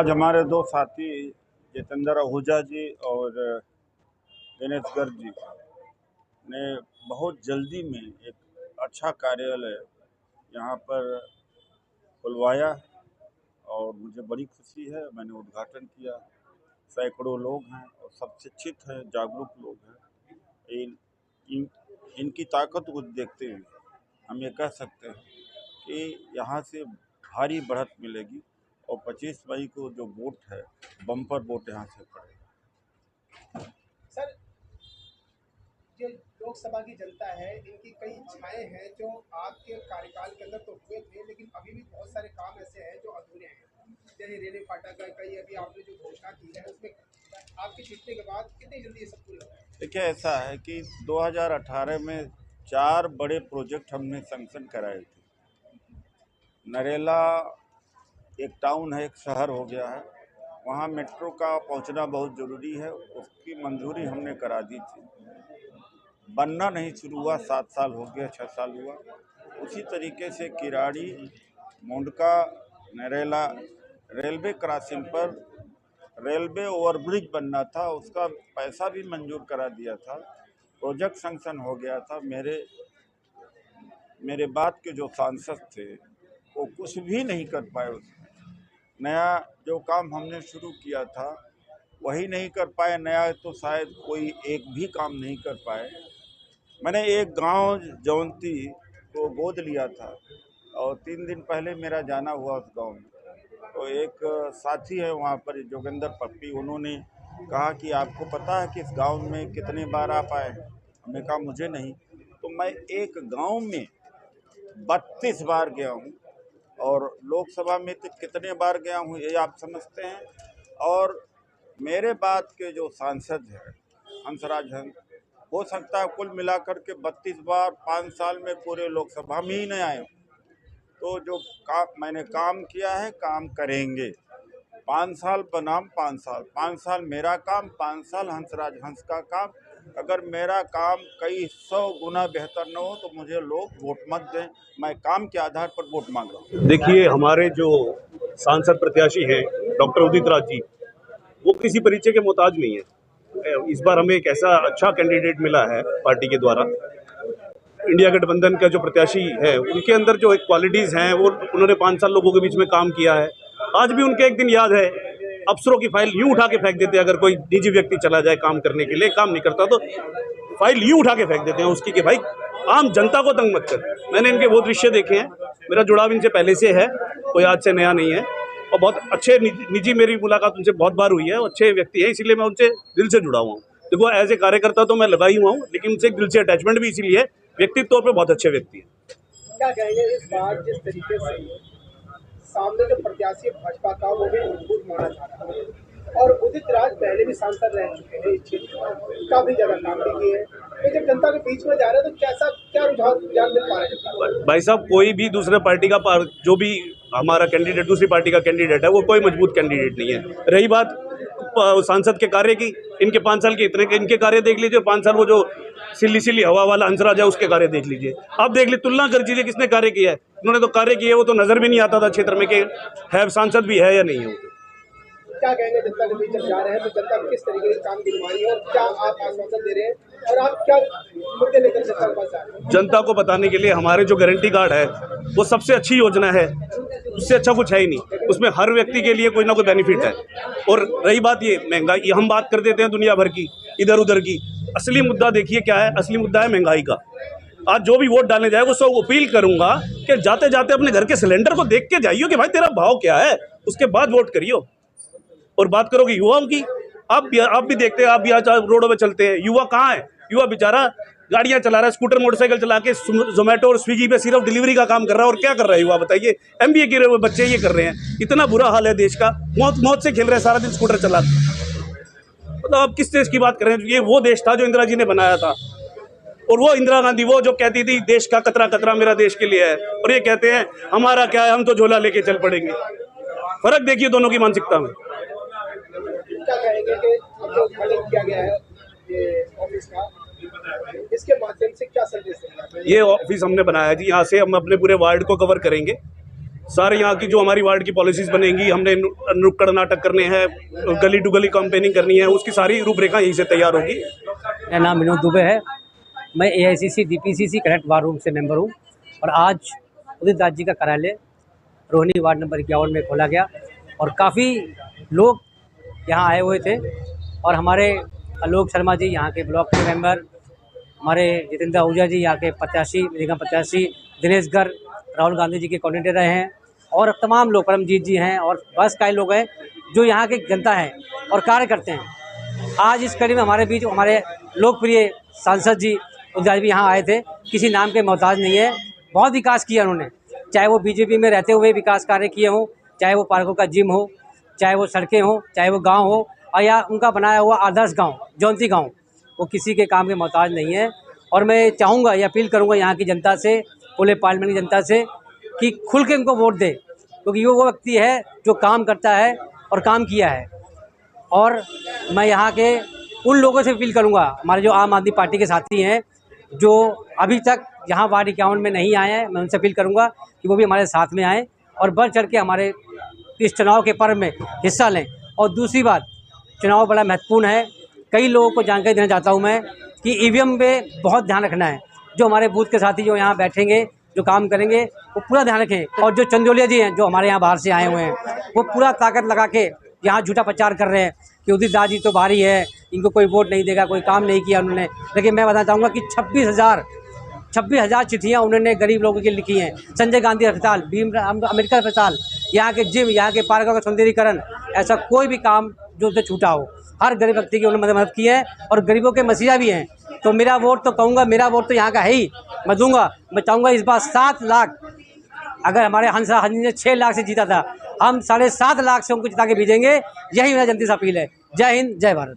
आज हमारे दो साथी जितेंद्र आहूजा जी और दिनेश गर्ग जी ने बहुत जल्दी में एक अच्छा कार्यालय यहाँ पर खुलवाया और मुझे बड़ी खुशी है। मैंने उद्घाटन किया। सैकड़ों लोग हैं और सब शिक्षित हैं, जागरूक लोग हैं। इनकी ताकत को देखते हुए हम ये कह सकते हैं कि यहाँ से भारी बढ़त मिलेगी और 25 मई को जो वोट है, बम्पर वोट यहाँ से पड़ेगा। सर, ये लोकसभा की जनता है, इनकी कई इच्छाएं हैं जो आपके कार्यकाल के अंदर तो हुए थे, लेकिन अभी भी बहुत सारे काम ऐसे हैं जो अधूरे हैं। जैसे रेलवे फाटक का कई अभी आपने जो घोषणा की है, उसमें आपके जीतने के बाद कितनी जल्दी ये सब पूरा होगा? देखिए, ऐसा है कि 2018 में 4 बड़े प्रोजेक्ट हमने सैंक्शन कराए थे। नरेला एक टाउन है, एक शहर हो गया है, वहाँ मेट्रो का पहुँचना बहुत ज़रूरी है, उसकी मंजूरी हमने करा दी थी। बनना नहीं शुरू हुआ, 7 साल हो गया, 6 साल हुआ। उसी तरीके से किराड़ी, मुंडका, नरेला रेलवे क्रॉसिंग पर रेलवे ओवरब्रिज बनना था, उसका पैसा भी मंजूर करा दिया था, प्रोजेक्ट सैंक्शन हो गया था। मेरे बाद के जो सांसद थे वो कुछ भी नहीं कर पाए। उसमें नया जो काम हमने शुरू किया था वही नहीं कर पाए, नया तो शायद कोई एक भी काम नहीं कर पाए। मैंने एक गांव जौनती को गोद लिया था और 3 दिन पहले मेरा जाना हुआ उस गांव में। तो एक साथी है वहाँ पर, जोगिंदर पप्पी, उन्होंने कहा कि आपको पता है कि इस गांव में कितने बार आप आए? हमने कहा मुझे नहीं। तो मैं एक गांव में 32 बार गया हूँ और लोकसभा में तो कितने बार गया हूँ ये आप समझते हैं। और मेरे बाद के जो सांसद हैं हंसराज हंस, हो सकता है कुल मिलाकर के 32 बार 5 साल में पूरे लोकसभा में ही नहीं आए। तो जो काम मैंने काम किया है, काम करेंगे। 5 साल बनाम 5 साल मेरा काम, 5 साल हंसराज हंस का काम। अगर मेरा काम कई 100 गुना बेहतर न हो तो मुझे लोग वोट मत दें, मैं काम के आधार पर वोट मांग रहा हूँ। देखिए, हमारे जो सांसद प्रत्याशी हैं डॉक्टर उदित राज जी, वो किसी परिचय के मोहताज नहीं है। इस बार हमें एक ऐसा अच्छा कैंडिडेट मिला है पार्टी के द्वारा। इंडिया गठबंधन का जो प्रत्याशी है उनके अंदर जो एक क्वालिटीज़ हैं, वो उन्होंने 5 साल लोगों के बीच में काम किया है। आज भी उनके एक दिन याद है, अफसरों की फाइल यूँ उठा के फेंक देते हैं। अगर कोई निजी व्यक्ति चला जाए काम करने के लिए, काम नहीं करता तो फाइल यूँ उठा के फेंक देते हैं उसकी कि भाई आम जनता को तंग मत कर। मैंने इनके वो दृश्य देखे हैं, मेरा जुड़ाव इनसे पहले से है, कोई आज से नया नहीं है। और बहुत अच्छे निजी मेरी मुलाकात उनसे बहुत बार हुई है, अच्छे व्यक्ति है, इसीलिए मैं उनसे दिल से जुड़ा हुआ हूँ। देखो, एज ए कार्यकर्ता तो मैं लगा ही हुआ हूँ, लेकिन उनसे एक दिल से अटैचमेंट भी इसीलिए है, व्यक्तित्व तौर पर बहुत अच्छे व्यक्ति हैं। क्या कहेंगे इस बार जिस तरीके से सामने जो प्रत्याशी भाजपा का वो भी मजबूत माना जा रहा है, और उदित राज पहले भी सांसद रह चुके हैं इस क्षेत्र में, काफी ज्यादा काम भी किए हैं, तो जब जनता के बीच में जा रहे हैं तो क्या रुझान मिल पा रहा है? भाई साहब, कोई भी दूसरे पार्टी का जो भी हमारा कैंडिडेट दूसरी पार्टी का कैंडिडेट है वो कोई मजबूत कैंडिडेट नहीं है। रही बात सांसद के कार्य की, इनके 5 साल के इनके कार्य देख लीजिए। 5 साल वो जो सिल्ली हवा वाला हंसराज है उसके कार्य देख लीजिए। आप देख लीजिए, तुलना कर लीजिए किसने कार्य किया है। उन्होंने तो कार्य किया है, वो तो नजर भी नहीं आता था क्षेत्र में कि है सांसद भी है या नहीं है। क्या कहेंगे जनता के बीच जब जा रहे हैं तो जनता किस तरीके के काम गिनवाई है और क्या आप आश्वासन दे रहे हैं और आप क्या मुद्दे लेकर जनता के पास जा रहे हैं? जनता को बताने के लिए हमारे जो गारंटी कार्ड है वो सबसे अच्छी योजना है, उससे अच्छा कुछ है ही नहीं। उसमें हर व्यक्ति के लिए कोई ना कोई बेनिफिट है। और रही बात ये महंगाई, हम बात कर देते हैं दुनिया भर की, इधर उधर की। असली मुद्दा देखिए क्या है, असली मुद्दा है महंगाई का। आज जो भी वोट डालने जाएगा उसको अपील करूंगा कि जाते जाते अपने घर के सिलेंडर को देख के जाइयो कि भाई तेरा भाव क्या है, उसके बाद वोट करियो। और बात करोगे युवाओं की, आप भी देखते हैं, आप भी आज रोडों पे चलते हैं, युवा कहाँ है? युवा बेचारा गाड़ियां चला रहा है, स्कूटर मोटरसाइकिल चला के जोमेटो और स्विगी पे सिर्फ डिलीवरी का काम कर रहा है। और क्या कर रहा है युवा बताइए? MBA के बच्चे ये कर रहे हैं। इतना बुरा हाल है देश का, मौत से खेल रहे हैं सारा दिन स्कूटर चला। तो आप किस देश की बात कर रहे हैं? ये वो देश था जो इंदिरा जी ने बनाया था। और वो इंदिरा गांधी वो जो कहती थी देश का कतरा कतरा मेरा देश के लिए है, और ये कहते हैं हमारा क्या है, हम तो झोला लेके चल पड़ेंगे। फर्क देखिए दोनों की मानसिकता में। क्या कहेंगे कि जो गठन किया गया है ये ऑफिस का, इसके माध्यम से क्या संदेश देंगे? ये ऑफिस हमने बनाया जी, यहाँ से हम अपने पूरे वार्ड को कवर करेंगे। सारे यहाँ की जो हमारी वार्ड की पॉलिसीज बनेंगी, हमने नुक्कड़ नाटक करने हैं, गली टू गली कैंपेनिंग करनी है, उसकी सारी रूपरेखा यहीं से तैयार होगी। मेरा नाम विनोद दुबे है। मैं AICC DPCC connect war room से मेंबर हूँ और आज उदित दास जी का कार्यालय रोहिणी वार्ड नंबर 51 में खोला गया और काफ़ी लोग यहाँ आए हुए थे और हमारे आलोक शर्मा जी यहाँ के ब्लॉक के मेंबर, हमारे जितेंद्र आहूजा जी यहाँ के प्रत्याशी, निगम प्रत्याशी, दिनेश गर्ग राहुल गांधी जी के कोऑर्डिनेटर रहे हैं और तमाम लोग, परमजीत जी हैं और बस कई लोग हैं जो यहाँ के जनता हैं और कार्य करते हैं। आज इस कड़ी में हमारे बीच हमारे लोकप्रिय सांसद जी उदित दास भी यहाँ आए थे। किसी नाम के मोहताज नहीं है, बहुत विकास किया उन्होंने, चाहे वो बीजेपी में रहते हुए विकास कार्य किए हों, चाहे वो पार्कों का जिम हो, चाहे वो सड़कें हों, चाहे वो गांव हो और या उनका बनाया हुआ आदर्श गांव जौनती गांव, वो किसी के काम के मोहताज नहीं है। और मैं चाहूँगा या अपील करूँगा यहाँ की जनता से, पूरे पार्लियामेंट की जनता से कि खुल के उनको वोट दे, क्योंकि वो व्यक्ति है जो काम करता है और काम किया है। और मैं यहाँ के उन लोगों से अपील करूँगा, हमारे जो आम आदमी पार्टी के साथी हैं जो अभी तक यहाँ वार्ड 51 में नहीं आए हैं, मैं उनसे अपील करूँगा कि वो भी हमारे साथ में आएँ और बढ़ चढ़ के हमारे इस चुनाव के पर्व में हिस्सा लें। और दूसरी बात, चुनाव बड़ा महत्वपूर्ण है। कई लोगों को जानकारी देना चाहता हूँ मैं कि EVM पे बहुत ध्यान रखना है। जो हमारे बूथ के साथी जो यहाँ बैठेंगे, जो काम करेंगे, वो पूरा ध्यान रखें। और जो चंदोलिया जी हैं जो हमारे यहाँ बाहर से आए हुए हैं, वो पूरा ताकत लगा के यहाँ झूठा प्रचार कर रहे हैं कि उदित दास जी तो बाहरी है, इनको कोई वोट नहीं देगा, कोई काम नहीं किया उन्होंने। लेकिन मैं बताना चाहूँगा कि 26,000 चिट्ठियाँ उन्होंने गरीब लोगों की लिखी हैं। संजय गांधी अस्पताल, भीम अम्बेडकर अस्पताल, यहाँ के जिम, यहाँ के पार्कों का सौंदर्यीकरण, ऐसा कोई भी काम जो उनसे छूटा हो, हर गरीब व्यक्ति की उन्होंने मदद की है और गरीबों के मसीहा भी हैं। तो मेरा वोट तो कहूँगा, मेरा वोट तो यहाँ का है ही, मैं दूंगा। मैं चाहूँगा इस बार 7 लाख, अगर हमारे हंसा ने 6 लाख से जीता था, हम 7.5 लाख से उनको जिता के भेजेंगे। यही मेरा जनता से अपील है। जय हिंद, जय भारत।